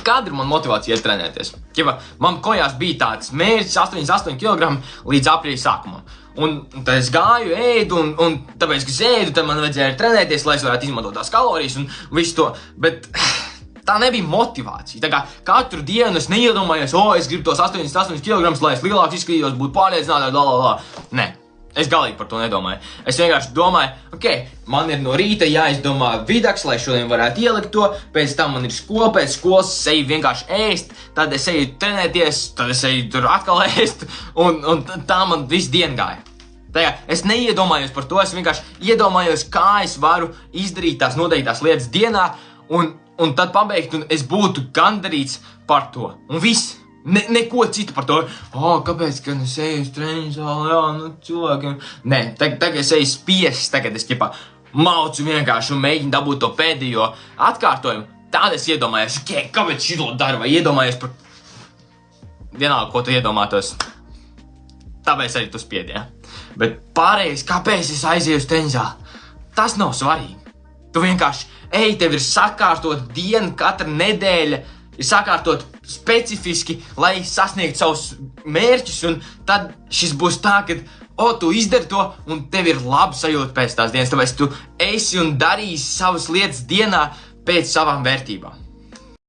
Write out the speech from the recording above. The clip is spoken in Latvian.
Kāda ir man motivācija iet trenēties? Ja man kojās bija tāds mērķis 88 kg līdz aprīļa sākumam. Un tad es gāju, ēdu, un tāpēc, ka es ēdu, tad man vajadzēja trenēties, lai es varētu izmantot tās kalorijas un visu to. Bet tā nebija motivācija. Tā kā katru dienu es neiedomājos, es gribu tos 88 kg, lai es lielāks izskatītos, būtu pārliecinātāk, blablabla. Nē. Es galīgi par to nedomāju. Es vienkārši domāju, man ir no rīta jāizdomā vidaks, lai šodien varētu ielikt to, pēc tam man ir skola, pēc skolas es eju vienkārši ēst, tad es eju trenēties, tad es eju tur atkal ēst, un tā man visu dienu gāja. Tā es neiedomājos par to, es vienkārši iedomājos, kā es varu izdarīt tās noteiktās lietas dienā, un tad pabeigt, un es būtu gandarīts par to. Un viss. Neko citu par to. Kāpēc, kad es eju uz treniņu zāli, cilvēkiem. Nē, tagad es eju spiests, tagad es maucu vienkārši un mēģinu dabūt to pēdējo atkārtojumu. Tāda es iedomājos, kāpēc šito daru, vai iedomājos par vienalga, ko tu iedomātos. Tāpēc arī tu spiedi, ja? Bet pārējais, kāpēc es aizēju uz treniņu zāli? Tas nav svarīgi. Tu vienkārši ej, tev ir sakārtot dienu, katra nedēļa, ir sakārtot specifiski, lai sasniegtu savus mērķus, un tad šis būs tā, ka, tu izdari to, un tev ir laba sajūta pēc tās dienas, tāpēc tu esi un darīsi savas lietas dienā pēc savām vērtībām.